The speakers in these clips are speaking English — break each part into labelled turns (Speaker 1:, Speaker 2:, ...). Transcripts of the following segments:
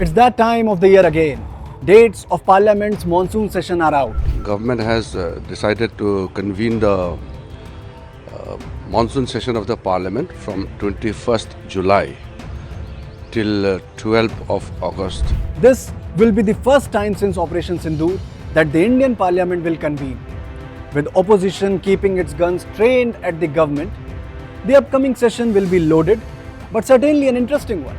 Speaker 1: It's that time of the year again. Dates of Parliament's monsoon session are out.
Speaker 2: Government has decided to convene the monsoon session of the Parliament from 21st July till 12th of August.
Speaker 1: This will be the first time since Operation Sindoor that the Indian Parliament will convene. With opposition keeping its guns trained at the government, the upcoming session will be loaded, but certainly an interesting one.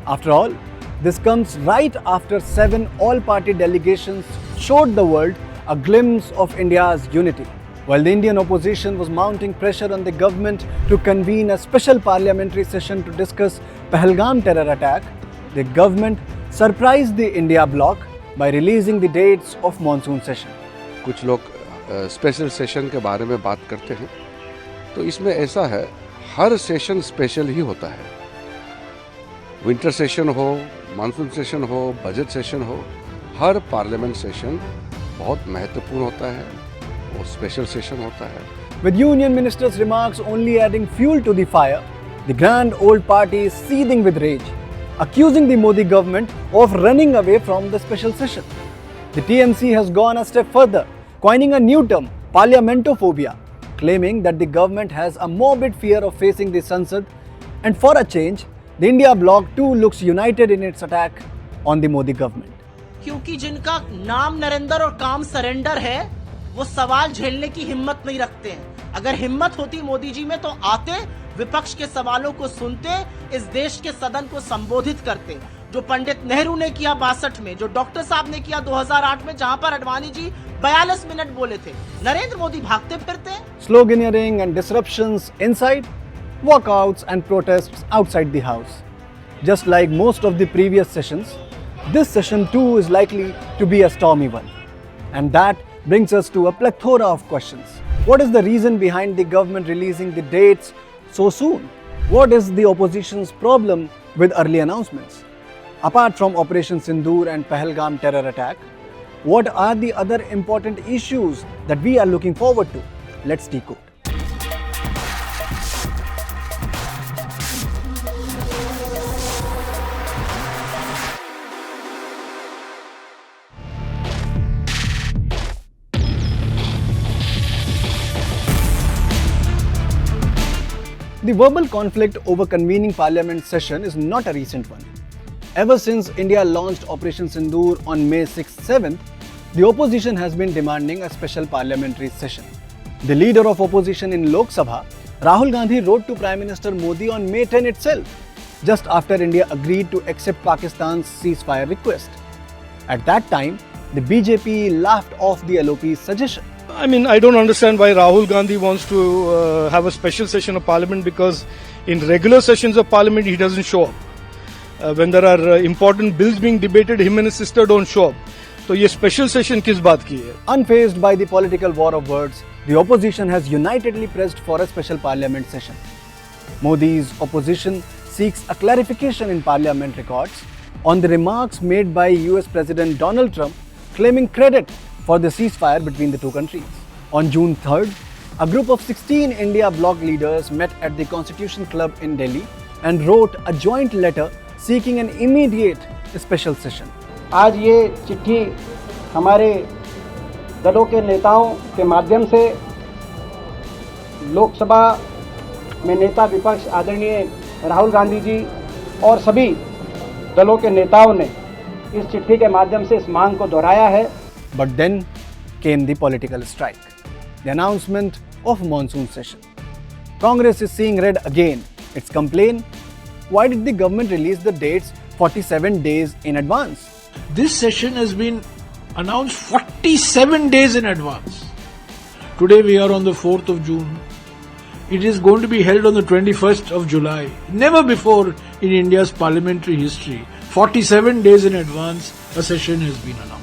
Speaker 1: After all, this comes right after 7 all-party delegations showed the world a glimpse of India's unity. While the Indian opposition was mounting pressure on the government to convene a special parliamentary session to discuss Pahalgam terror attack, the government surprised the India bloc by releasing the dates of monsoon session.
Speaker 2: कुछ लोग special session के बारे में बात करते हैं, तो इसमें ऐसा है, हर सेशन स्पेशल ही होता है. विंटर सेशन हो, मानसून सेशन हो, बजट सेशन हो, हर पार्लियामेंट सेशन बहुत महत्वपूर्ण होता है, वो स्पेशल सेशन होता है.
Speaker 1: With Union Minister's remarks only adding fuel to the fire, the grand old party is seething with rage, accusing the Modi government of running away from the special session. The TMC has gone a step further, coining a new term, parliamentophobia, claiming that the government has a morbid fear of facing the sansad, and for a change, the India bloc too looks united in its attack on the Modi government.
Speaker 3: क्योंकि जिनका नाम नरेंद्र और काम surrender है, वो सवाल झेलने की हिम्मत नहीं रखते हैं. अगर हिम्मत होती मोदी जी में तो आते, विपक्ष के सवालों को सुनते, इस देश के सदन को संबोधित करते. जो पंडित नेहरू ने किया 62 में, जो डॉक्टर साहब ने किया 2008 में, जहां पर अडवाणी जी 42 मिनट बोले थे. नरेंद्र मोदी भागते फिरते.
Speaker 1: Sloganeering and disruptions inside, walkouts and protests outside the house. Just like most of the previous sessions, this session too is likely to be a stormy one. And that brings us to a plethora of questions. What is the reason behind the government releasing the dates so soon? What is the opposition's problem with early announcements? Apart from Operation Sindoor and Pahalgam terror attack, what are the other important issues that we are looking forward to? Let's decode. The verbal conflict over convening parliament session is not a recent one. Ever since India launched Operation Sindoor on May 6-7th, the opposition has been demanding a special parliamentary session. The leader of opposition in Lok Sabha, Rahul Gandhi, wrote to Prime Minister Modi on May 10 itself, just after India agreed to accept Pakistan's ceasefire request. At that time, the BJP laughed off the LOP's suggestion.
Speaker 4: I don't understand why Rahul Gandhi wants to have a special session of parliament, because in regular sessions of parliament he doesn't show up. When there are important bills being debated, him and his sister don't show up. So ये special session किस बात की है?
Speaker 1: Unfazed by the political war of words, the opposition has unitedly pressed for a special parliament session. Modi's opposition seeks a clarification in parliament records on the remarks made by US President Donald Trump claiming credit for the ceasefire between the two countries. On June 3rd, a group of 16 India bloc leaders met at the Constitution Club in Delhi and wrote a joint letter seeking an immediate special session.
Speaker 5: आज ये चिट्ठी हमारे दलों के नेताओं के माध्यम से लोकसभा में नेता विपक्ष आदरणीय राहुल गांधी जी और सभी दलों के नेताओं ने इस चिट्ठी के माध्यम से इस मांग को दोहराया है.
Speaker 1: But then came the political strike, the announcement of monsoon session. Congress is seeing red again. It's complaint, why did the government release the dates 47 days in advance?
Speaker 6: This session has been announced 47 days in advance. Today we are on the 4th of June. It is going to be held on the 21st of July. Never before in India's parliamentary history, 47 days in advance, a session has been announced.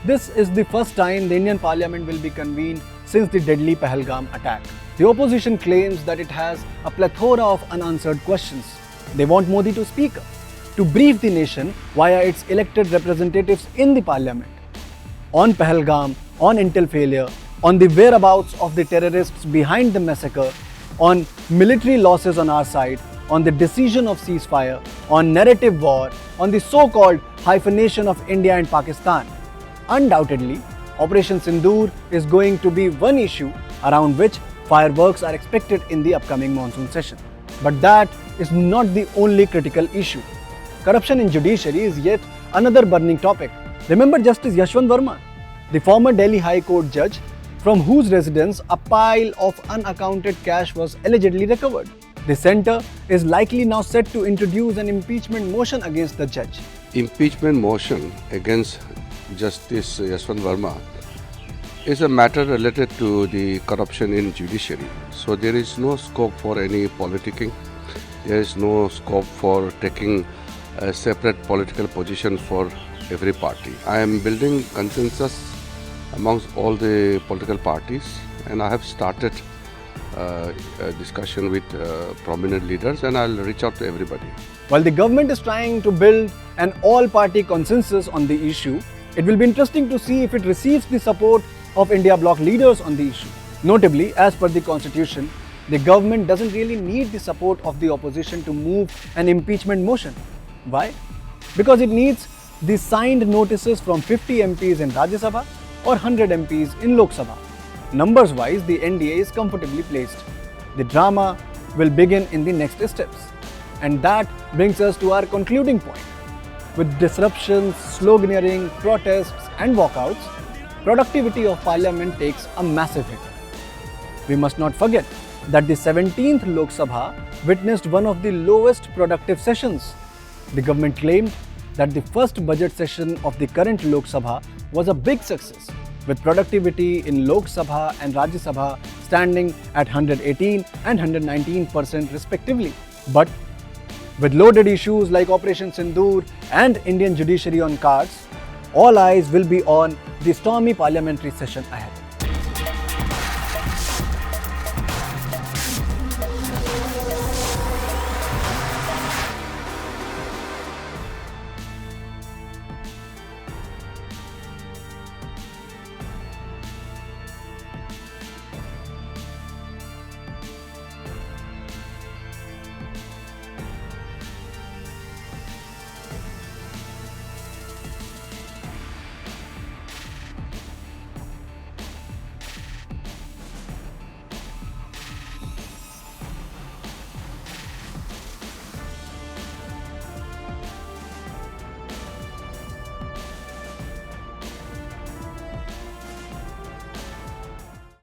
Speaker 1: This is the first time the Indian Parliament will be convened since the deadly Pahalgam attack. The opposition claims that it has a plethora of unanswered questions. They want Modi to speak up, to brief the nation via its elected representatives in the Parliament on Pahalgam, on Intel failure, on the whereabouts of the terrorists behind the massacre, on military losses on our side, on the decision of ceasefire, on narrative war, on the so-called hyphenation of India and Pakistan. Undoubtedly, Operation Sindoor is going to be one issue around which fireworks are expected in the upcoming monsoon session. But that is not the only critical issue. Corruption in judiciary is yet another burning topic. Remember Justice Yashwant Verma, the former Delhi High Court judge from whose residence a pile of unaccounted cash was allegedly recovered. The centre is likely now set to introduce an impeachment motion against the judge.
Speaker 2: Impeachment motion against Justice Yashwant Verma is a matter related to the corruption in judiciary. So there is no scope for any politicking. There is no scope for taking a separate political position for every party. I am building consensus amongst all the political parties, and I have started a discussion with prominent leaders, and I'll reach out to everybody.
Speaker 1: While the government is trying to build an all-party consensus on the issue, it will be interesting to see if it receives the support of India bloc leaders on the issue. Notably, as per the constitution, the government doesn't really need the support of the opposition to move an impeachment motion. Why? Because it needs the signed notices from 50 MPs in Rajya Sabha or 100 MPs in Lok Sabha. Numbers wise, the NDA is comfortably placed. The drama will begin in the next steps. And that brings us to our concluding point. With disruptions, sloganeering, protests and walkouts, productivity of parliament takes a massive hit. We must not forget that the 17th Lok Sabha witnessed one of the lowest productive sessions. The government claimed that the first budget session of the current Lok Sabha was a big success, with productivity in Lok Sabha and Rajya Sabha standing at 118 and 119% respectively. But with loaded issues like Operation Sindoor and Indian judiciary on cards, all eyes will be on the stormy parliamentary session ahead.